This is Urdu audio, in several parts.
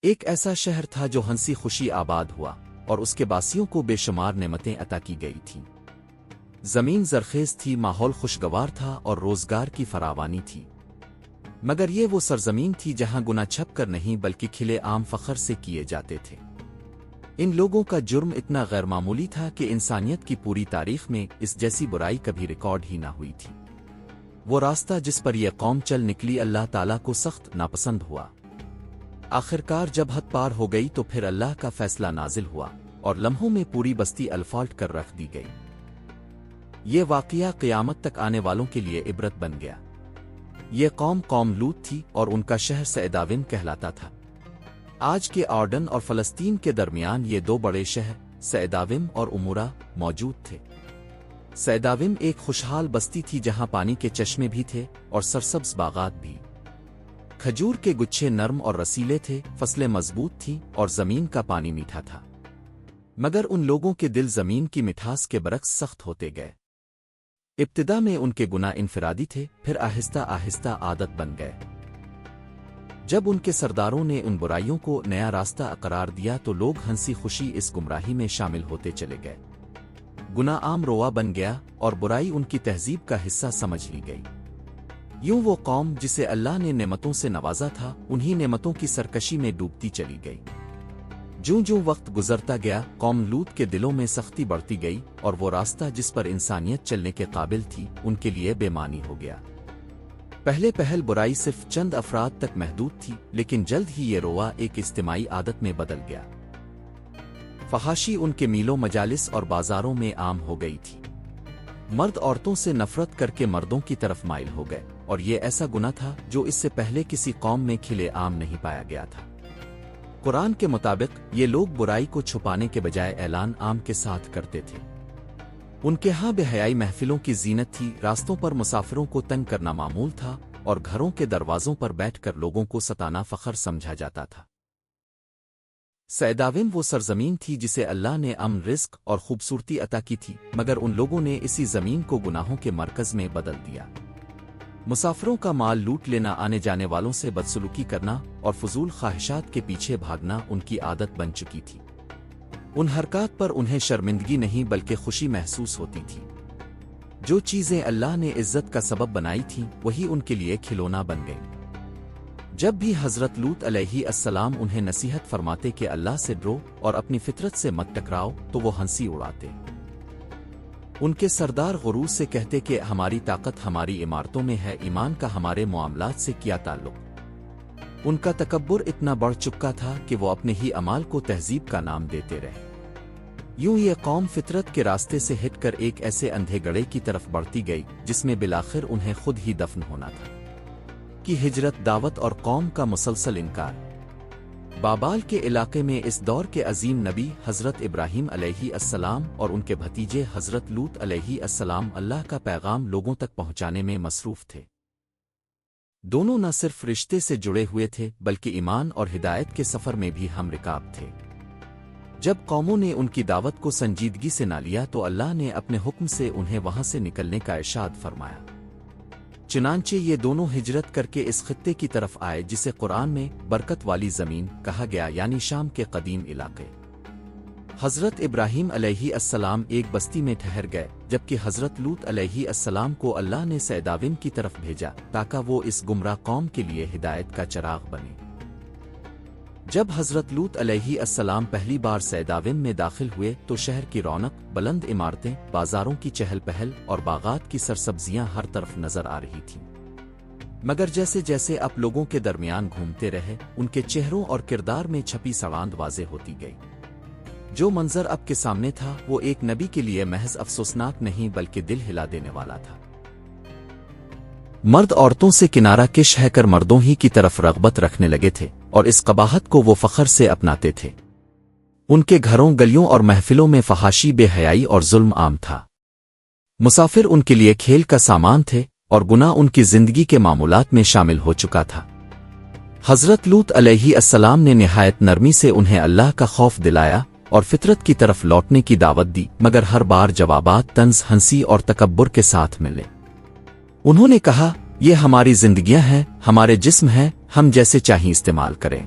ایک ایسا شہر تھا جو ہنسی خوشی آباد ہوا اور اس کے باسیوں کو بے شمار نعمتیں عطا کی گئی تھیں۔ زمین زرخیز تھی، ماحول خوشگوار تھا اور روزگار کی فراوانی تھی، مگر یہ وہ سرزمین تھی جہاں گناہ چھپ کر نہیں بلکہ کھلے عام فخر سے کیے جاتے تھے۔ ان لوگوں کا جرم اتنا غیر معمولی تھا کہ انسانیت کی پوری تاریخ میں اس جیسی برائی کبھی ریکارڈ ہی نہ ہوئی تھی۔ وہ راستہ جس پر یہ قوم چل نکلی اللہ تعالیٰ کو سخت ناپسند ہوا۔ آخرکار جب حد پار ہو گئی تو پھر اللہ کا فیصلہ نازل ہوا اور لمحوں میں پوری بستی الفالٹ کر رکھ دی گئی۔ یہ واقعہ قیامت تک آنے والوں کے لیے عبرت بن گیا۔ یہ قوم لوط تھی اور ان کا شہر سیداوم کہلاتا تھا۔ آج کے اردن اور فلسطین کے درمیان یہ دو بڑے شہر سیداوم اور عمورہ موجود تھے۔ سیداوم ایک خوشحال بستی تھی جہاں پانی کے چشمے بھی تھے اور سرسبز باغات بھی۔ کھجور کے گچھے نرم اور رسیلے تھے، فصلیں مضبوط تھیں اور زمین کا پانی میٹھا تھا، مگر ان لوگوں کے دل زمین کی مٹھاس کے برعکس سخت ہوتے گئے۔ ابتدا میں ان کے گناہ انفرادی تھے، پھر آہستہ آہستہ عادت بن گئے۔ جب ان کے سرداروں نے ان برائیوں کو نیا راستہ قرار دیا تو لوگ ہنسی خوشی اس گمراہی میں شامل ہوتے چلے گئے۔ گناہ عام روا بن گیا اور برائی ان کی تہذیب کا حصہ سمجھ لی گئی۔ یوں وہ قوم جسے اللہ نے نعمتوں سے نوازا تھا انہی نعمتوں کی سرکشی میں ڈوبتی چلی گئی۔ جوں وقت گزرتا گیا قوم لوط کے دلوں میں سختی بڑھتی گئی اور وہ راستہ جس پر انسانیت چلنے کے قابل تھی ان کے لیے بے معنی ہو گیا۔ پہل برائی صرف چند افراد تک محدود تھی، لیکن جلد ہی یہ روا ایک اجتماعی عادت میں بدل گیا۔ فحاشی ان کے میلوں مجالس اور بازاروں میں عام ہو گئی تھی۔ مرد عورتوں سے نفرت کر کے مردوں کی طرف مائل ہو گئے، اور یہ ایسا گناہ تھا جو اس سے پہلے کسی قوم میں کھلے عام نہیں پایا گیا تھا۔ قرآن کے مطابق یہ لوگ برائی کو چھپانے کے بجائے اعلان عام کے ساتھ کرتے تھے۔ ان کے ہاں بے حیائی محفلوں کی زینت تھی، راستوں پر مسافروں کو تنگ کرنا معمول تھا اور گھروں کے دروازوں پر بیٹھ کر لوگوں کو ستانا فخر سمجھا جاتا تھا۔ سیداوم وہ سرزمین تھی جسے اللہ نے امن، رزق اور خوبصورتی عطا کی تھی، مگر ان لوگوں نے اسی زمین کو گناہوں کے مرکز میں بدل دیا۔ مسافروں کا مال لوٹ لینا، آنے جانے والوں سے بدسلوکی کرنا اور فضول خواہشات کے پیچھے بھاگنا ان کی عادت بن چکی تھی۔ ان حرکات پر انہیں شرمندگی نہیں بلکہ خوشی محسوس ہوتی تھی۔ جو چیزیں اللہ نے عزت کا سبب بنائی تھیں وہی ان کے لیے کھلونا بن گئیں۔ جب بھی حضرت لوط علیہ السلام انہیں نصیحت فرماتے کہ اللہ سے ڈرو اور اپنی فطرت سے مت ٹکراؤ تو وہ ہنسی اڑاتے۔ ان کے سردار غرور سے کہتے کہ ہماری طاقت ہماری عمارتوں میں ہے، ایمان کا ہمارے معاملات سے کیا تعلق۔ ان کا تکبر اتنا بڑھ چکا تھا کہ وہ اپنے ہی اعمال کو تہذیب کا نام دیتے رہے۔ یوں یہ قوم فطرت کے راستے سے ہٹ کر ایک ایسے اندھے گڑھے کی طرف بڑھتی گئی جس میں بالآخر انہیں خود ہی دفن ہونا تھا۔ کی ہجرت، دعوت اور قوم کا مسلسل انکار۔ بابال کے علاقے میں اس دور کے عظیم نبی حضرت ابراہیم علیہ السلام اور ان کے بھتیجے حضرت لوط علیہ السلام اللہ کا پیغام لوگوں تک پہنچانے میں مصروف تھے۔ دونوں نہ صرف رشتے سے جڑے ہوئے تھے بلکہ ایمان اور ہدایت کے سفر میں بھی ہم رکاب تھے۔ جب قوموں نے ان کی دعوت کو سنجیدگی سے نہ لیا تو اللہ نے اپنے حکم سے انہیں وہاں سے نکلنے کا ارشاد فرمایا۔ چنانچہ یہ دونوں ہجرت کر کے اس خطے کی طرف آئے جسے قرآن میں برکت والی زمین کہا گیا، یعنی شام کے قدیم علاقے۔ حضرت ابراہیم علیہ السلام ایک بستی میں ٹھہر گئے، جبکہ حضرت لوط علیہ السلام کو اللہ نے سیداوم کی طرف بھیجا تاکہ وہ اس گمراہ قوم کے لیے ہدایت کا چراغ بنے۔ جب حضرت لوط علیہ السلام پہلی بار سیداوم میں داخل ہوئے تو شہر کی رونق، بلند عمارتیں، بازاروں کی چہل پہل اور باغات کی سرسبزیاں ہر طرف نظر آ رہی تھیں۔ مگر جیسے جیسے آپ لوگوں کے درمیان گھومتے رہے ان کے چہروں اور کردار میں چھپی سڑاند واضح ہوتی گئی۔ جو منظر اب کے سامنے تھا وہ ایک نبی کے لیے محض افسوسناک نہیں بلکہ دل ہلا دینے والا تھا۔ مرد عورتوں سے کنارہ کش ہے کر مردوں ہی کی طرف رغبت رکھنے لگے تھے اور اس قباحت کو وہ فخر سے اپناتے تھے۔ ان کے گھروں، گلیوں اور محفلوں میں فحاشی، بے حیائی اور ظلم عام تھا۔ مسافر ان کے لیے کھیل کا سامان تھے اور گناہ ان کی زندگی کے معمولات میں شامل ہو چکا تھا۔ حضرت لوط علیہ السلام نے نہایت نرمی سے انہیں اللہ کا خوف دلایا اور فطرت کی طرف لوٹنے کی دعوت دی، مگر ہر بار جوابات طنز، ہنسی اور تکبر کے ساتھ ملے۔ انہوں نے کہا، یہ ہماری زندگیاں ہیں، ہمارے جسم ہیں، ہم جیسے چاہیں استعمال کریں۔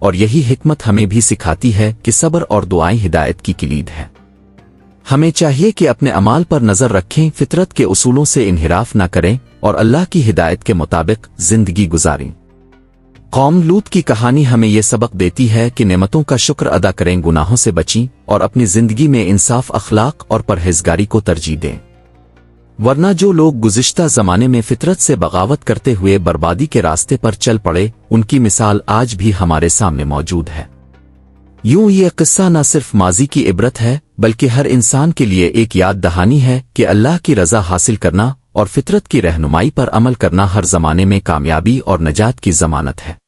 اور یہی حکمت ہمیں بھی سکھاتی ہے کہ صبر اور دعائیں ہدایت کی کلید ہے۔ ہمیں چاہیے کہ اپنے اعمال پر نظر رکھیں، فطرت کے اصولوں سے انحراف نہ کریں اور اللہ کی ہدایت کے مطابق زندگی گزاریں۔ قوم لوط کی کہانی ہمیں یہ سبق دیتی ہے کہ نعمتوں کا شکر ادا کریں، گناہوں سے بچیں اور اپنی زندگی میں انصاف، اخلاق اور پرہیزگاری کو ترجیح دیں، ورنہ جو لوگ گزشتہ زمانے میں فطرت سے بغاوت کرتے ہوئے بربادی کے راستے پر چل پڑے، ان کی مثال آج بھی ہمارے سامنے موجود ہے۔ یوں یہ قصہ نہ صرف ماضی کی عبرت ہے بلکہ ہر انسان کے لیے ایک یاد دہانی ہے کہ اللہ کی رضا حاصل کرنا اور فطرت کی رہنمائی پر عمل کرنا ہر زمانے میں کامیابی اور نجات کی ضمانت ہے۔